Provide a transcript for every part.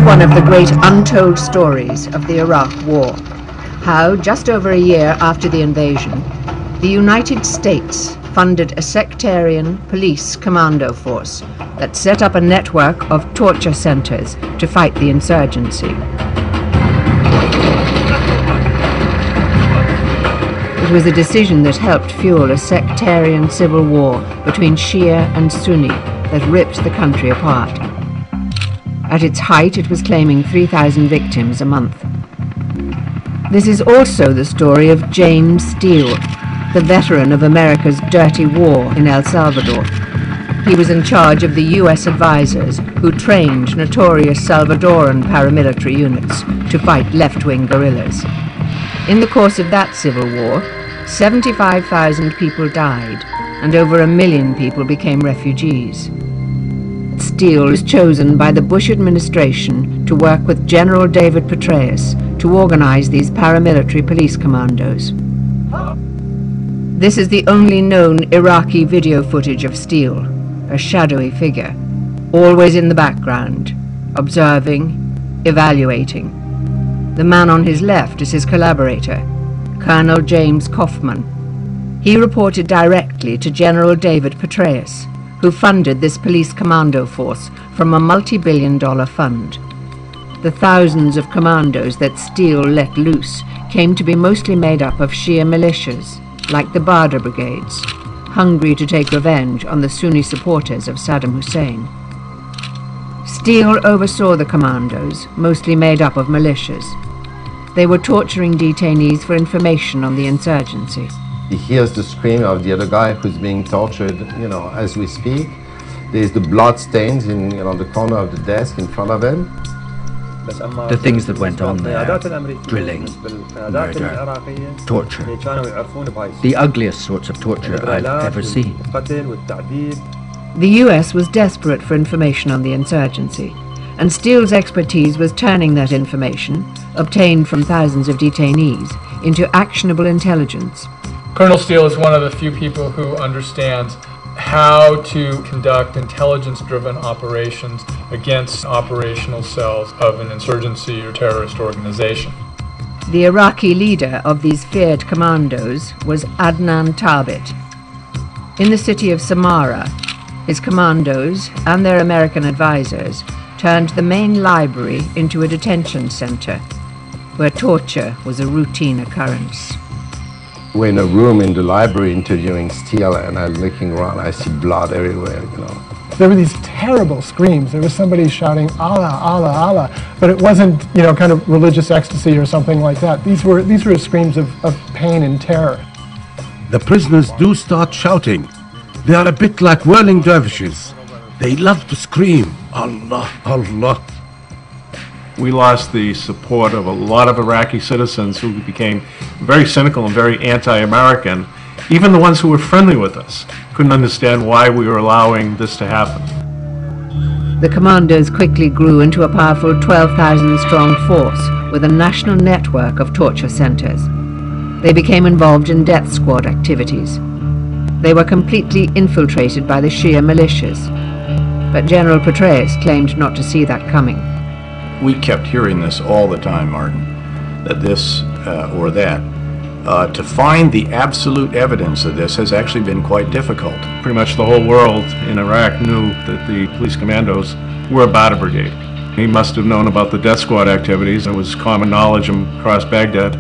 one of the great untold stories of the Iraq War. How, just over a year after the invasion, the United States funded a sectarian police commando force that set up a network of torture centers to fight the insurgency. It was a decision that helped fuel a sectarian civil war between Shia and Sunni that ripped the country apart. At its height, it was claiming 3,000 victims a month. This is also the story of James Steele, the veteran of America's dirty war in El Salvador. He was in charge of the US advisors who trained notorious Salvadoran paramilitary units to fight left-wing guerrillas. In the course of that civil war, 75,000 people died and over 1 million people became refugees. Steele was chosen by the Bush administration to work with General David Petraeus to organize these paramilitary police commandos. This is the only known Iraqi video footage of Steele, a shadowy figure, always in the background, observing, evaluating. The man on his left is his collaborator, Colonel James Kaufman. He reported directly to General David Petraeus, who funded this police commando force from a multi-billion-dollar fund. The thousands of commandos that Steele let loose came to be mostly made up of Shia militias, like the Badr brigades, hungry to take revenge on the Sunni supporters of Saddam Hussein. Steele oversaw the commandos, mostly made up of militias. They were torturing detainees for information on the insurgency. He hears the scream of the other guy who's being tortured, as we speak. There's the blood stains in, the corner of the desk in front of him. The things that went on there, drilling, murder, torture, the ugliest sorts of torture I've ever seen. The US was desperate for information on the insurgency, and Steele's expertise was turning that information, obtained from thousands of detainees, into actionable intelligence. Colonel Steele is one of the few people who understands how to conduct intelligence-driven operations against operational cells of an insurgency or terrorist organization. The Iraqi leader of these feared commandos was Adnan Thabit. In the city of Samarra, his commandos and their American advisors turned the main library into a detention center, where torture was a routine occurrence. We're in a room in the library interviewing Steele, and I'm looking around, I see blood everywhere, There were these terrible screams. There was somebody shouting, Allah, Allah, Allah, but it wasn't, kind of religious ecstasy or something like that. These were screams of pain and terror. The prisoners do start shouting. They are a bit like whirling dervishes. They love to scream, Allah, Allah. We lost the support of a lot of Iraqi citizens who became very cynical and very anti-American. Even the ones who were friendly with us couldn't understand why we were allowing this to happen. The commandos quickly grew into a powerful 12,000-strong force with a national network of torture centers. They became involved in death squad activities. They were completely infiltrated by the Shia militias, but General Petraeus claimed not to see that coming. We kept hearing this all the time, Martin, that this or that. To find the absolute evidence of this has actually been quite difficult. Pretty much the whole world in Iraq knew that the police commandos were a Badr brigade. He must have known about the death squad activities. It was common knowledge across Baghdad.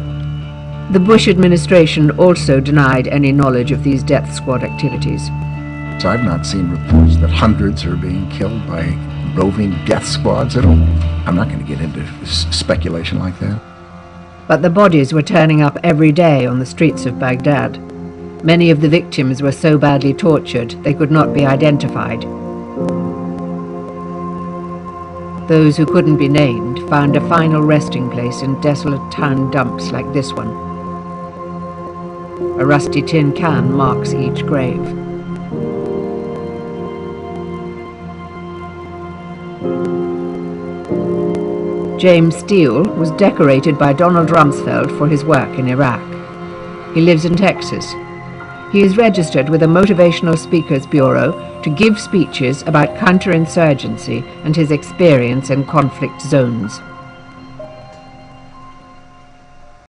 The Bush administration also denied any knowledge of these death squad activities. So I've not seen reports that hundreds are being killed by roving death squads at all. I'm not going to get into speculation like that. But the bodies were turning up every day on the streets of Baghdad. Many of the victims were so badly tortured they could not be identified. Those who couldn't be named found a final resting place in desolate town dumps like this one. A rusty tin can marks each grave. James Steele was decorated by Donald Rumsfeld for his work in Iraq. He lives in Texas. He is registered with a Motivational Speakers Bureau to give speeches about counterinsurgency and his experience in conflict zones.